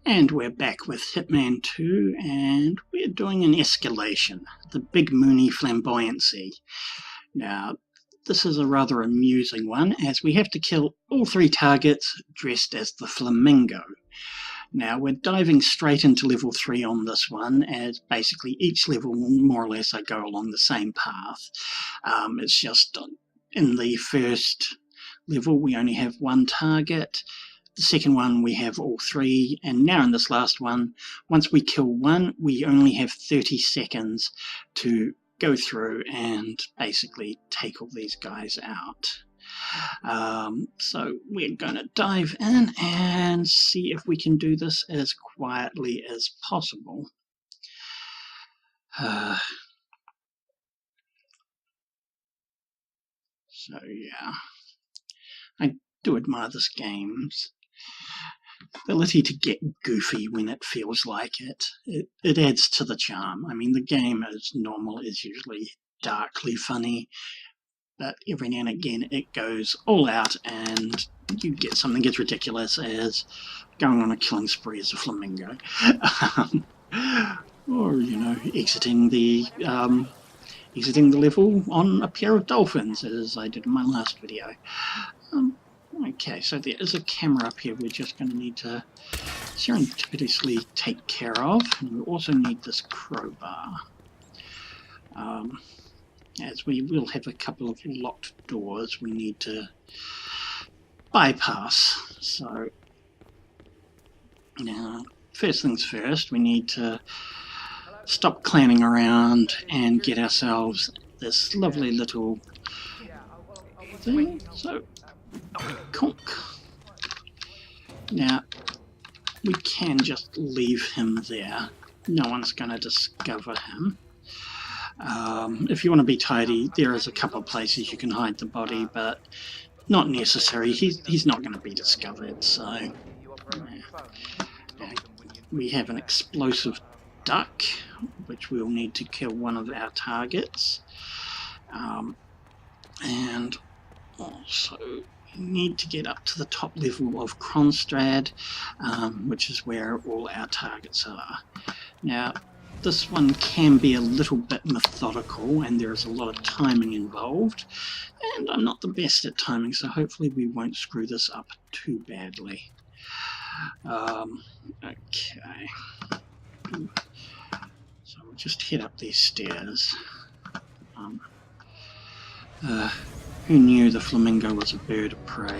And we're back with Hitman 2, and we're doing an escalation, the BigMooney Flamboyancy. Now, this is a rather amusing one, as we have to kill all three targets dressed as the flamingo. Now, we're diving straight into level 3 on this one, as basically each level, more or less, I go along the same path. It's just in the first level, we only have one target. The second one, we have all three, and now in this last one, once we kill one, we only have 30 seconds to go through and basically take all these guys out. So we're going to dive in and see if we can do this as quietly as possible. So yeah, I do admire this game's ability to get goofy when it feels like it. It adds to the charm. I mean, the game as normal is usually darkly funny, but every now and again it goes all out and you get something as ridiculous as going on a killing spree as a flamingo. Or, you know, exiting the level on a pair of dolphins, as I did in my last video. Okay, so there is a camera up here we're just going to need to serendipitously take care of. And we also need this crowbar, as we will have a couple of locked doors we need to bypass. So now, first things first, we need to stop clowning around and get ourselves this lovely little thing. So conk. Now, we can just leave him there. No one's going to discover him. If you want to be tidy, there is a couple of places you can hide the body, but not necessary. He's not going to be discovered. So we have an explosive duck, which we'll need to kill one of our targets. And also need to get up to the top level of Kronstadt, which is where all our targets are. Now, this one can be a little bit methodical, and there is a lot of timing involved, and I'm not the best at timing, so hopefully we won't screw this up too badly. Okay. So we'll just head up these stairs. Who knew the flamingo was a bird of prey?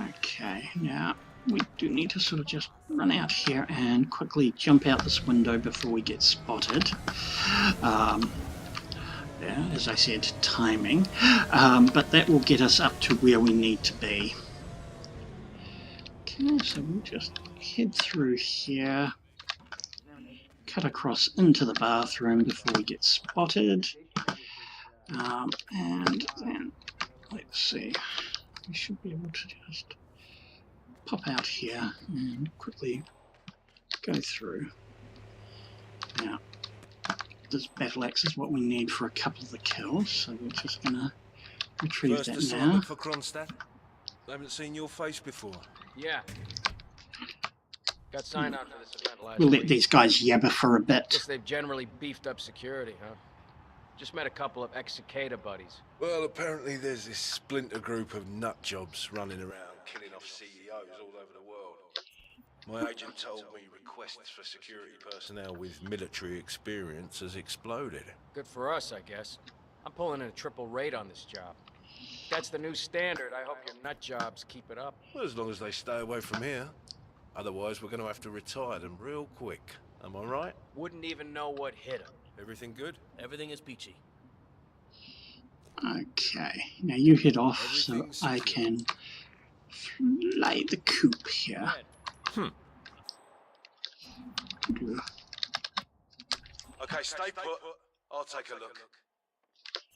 Okay, now we do need to sort of just run out here and quickly jump out this window before we get spotted. Yeah, as I said, timing. But that will get us up to where we need to be. Okay, so we'll just head through here, cut across into the bathroom before we get spotted. And then, let's see, we should be able to just pop out here and quickly go through. Now, this battle axe is what we need for a couple of the kills, so we're just going to retrieve First that assignment now. for Kronstadt? I haven't seen your face before. Yeah. Got signed on for this event last We'll week. let these guys yabber for a bit. Guess they've generally beefed up security, huh? Just met a couple of ex-cicada buddies. Well, apparently there's this splinter group of nut jobs running around killing off CEOs all over the world. My agent told me requests for security personnel with military experience has exploded. Good for us, I guess. I'm pulling in a triple rate on this job. If that's the new standard, I hope your nut jobs keep it up. Well, as long as they stay away from here. Otherwise, we're going to have to retire them real quick. Am I right? Wouldn't even know what hit them. Everything good? Everything is peachy. Okay, now you head off so Everything's I secure. can fly the coop here. Okay, stay put. I'll take a look.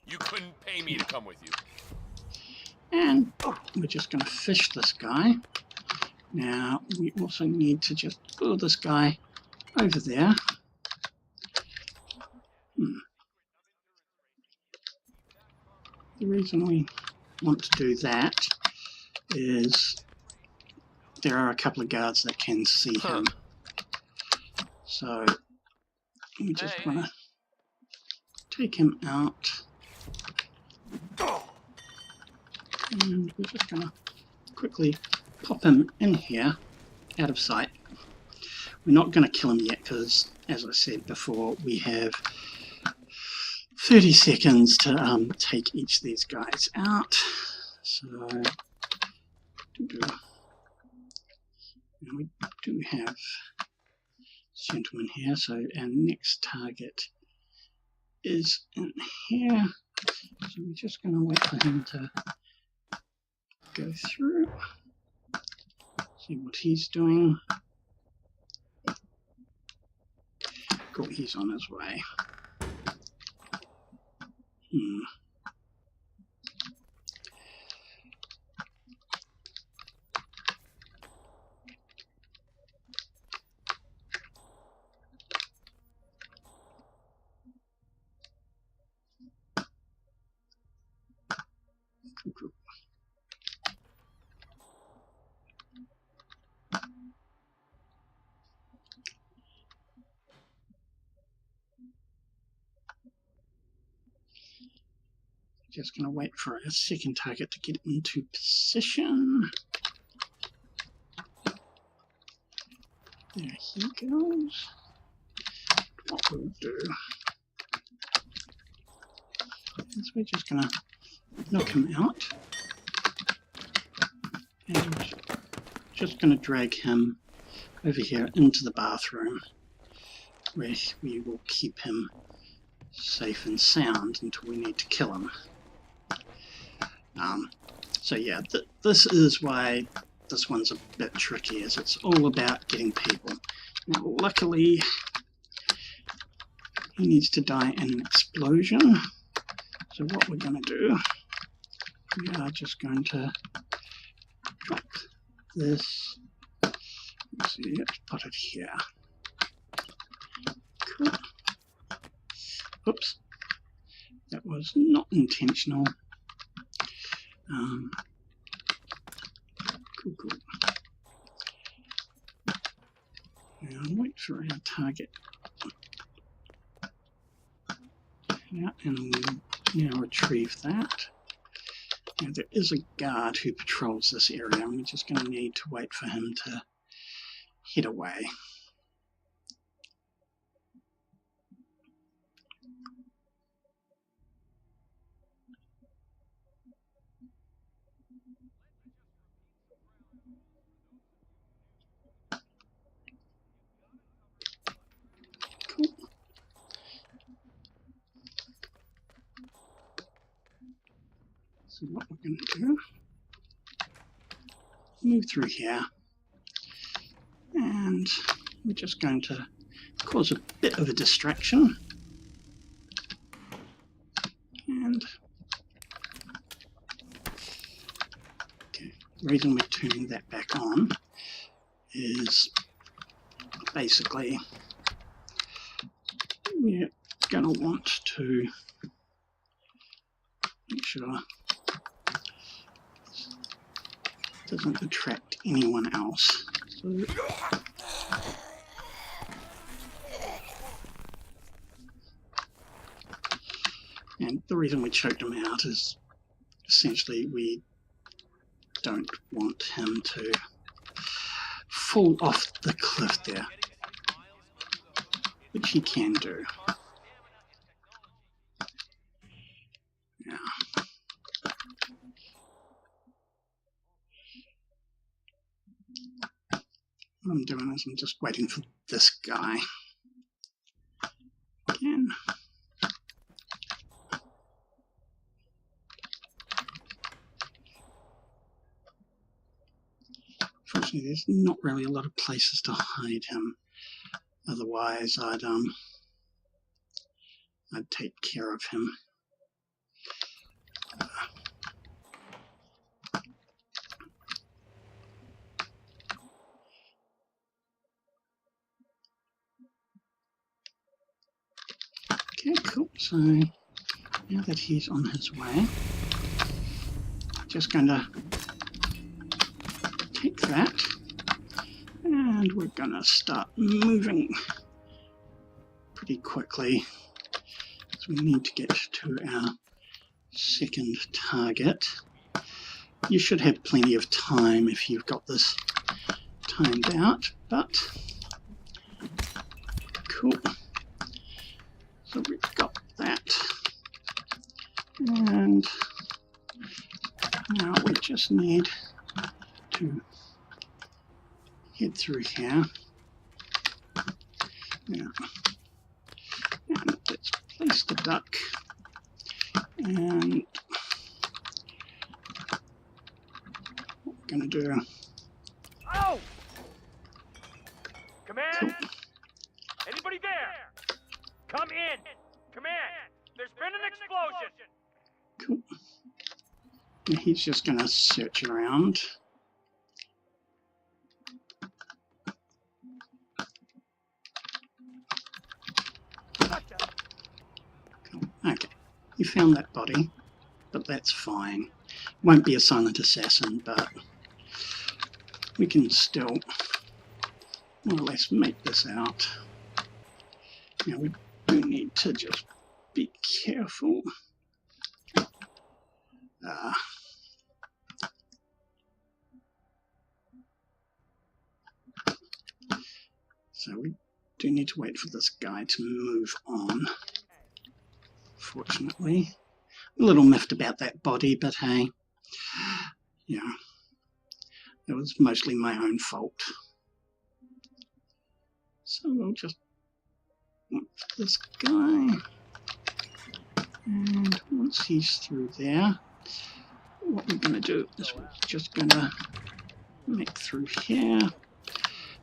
You couldn't pay me to come with you. And we're just going to fish this guy. Now, we also need to just pull this guy over there. The reason we want to do that is there are a couple of guards that can see him. So we just want to take him out. And we're just going to quickly pop him in here, out of sight. We're not going to kill him yet because, as I said before, we have 30 seconds to take each of these guys out. So we do have this gentleman here, so our next target is in here. So we're just going to wait for him to go through, see what he's doing. Cool, he's on his way. Cool. Just going to wait for a second target to get into position. There he goes. What we'll do is we're just going to knock him out and just going to drag him over here into the bathroom where we will keep him safe and sound until we need to kill him. So yeah, this is why this one's a bit tricky, as it's all about getting people. Now luckily he needs to die in an explosion, so what we're going to do, we are just going to drop this. Let's see, let's put it here. Cool. Oops, that was not intentional. Cool. Now wait for our target. Yeah, and we'll now retrieve that. Now there is a guard who patrols this area, and we're just going to need to wait for him to head away. Cool. So what we're going to do, move through here, and we're just going to cause a bit of a distraction. And okay, the reason we're turning that back on is basically we're going to want to make sure this doesn't attract anyone else. So, and the reason we choked him out is essentially we don't want him to fall off the cliff there, which he can do. Yeah. What I'm doing is I'm just waiting for this guy. Again. Fortunately, there's not really a lot of places to hide him. Otherwise, I'd take care of him. Okay, cool. So now that he's on his way, just going to take that we're gonna start moving pretty quickly, because we need to get to our second target. You should have plenty of time if you've got this timed out, but cool. So we've got that, and now we just need to head through here. Now, and let's place the duck, and what we're going to do. Oh! Command? Cool. Anybody there? Come in! Command! There's been an explosion! Cool. Now he's just going to search around. Cool. Okay, you found that body, but that's fine. Won't be a silent assassin, but we can still more or less make this out. Now we do need to just be careful. So we do need to wait for this guy to move on. Fortunately, I'm a little miffed about that body, but hey, yeah, it was mostly my own fault. So we'll just look for this guy, and once he's through there, what we're going to do is we're just going to make through here,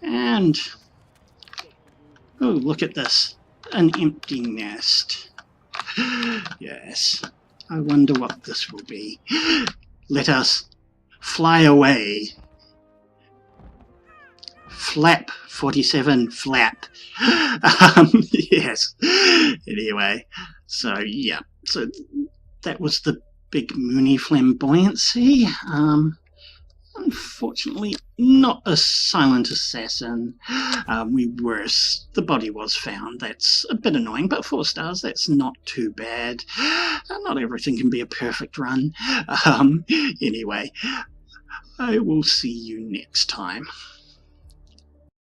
and oh, look at this, an empty nest. Yes, I wonder what this will be. Let us fly away. Flap 47 flap. Yes. Anyway, so yeah, so that was the BigMooney Flamboyancy. Unfortunately, not a silent assassin. The body was found. That's a bit annoying, but 4 stars, that's not too bad. Not everything can be a perfect run. Anyway, I will see you next time.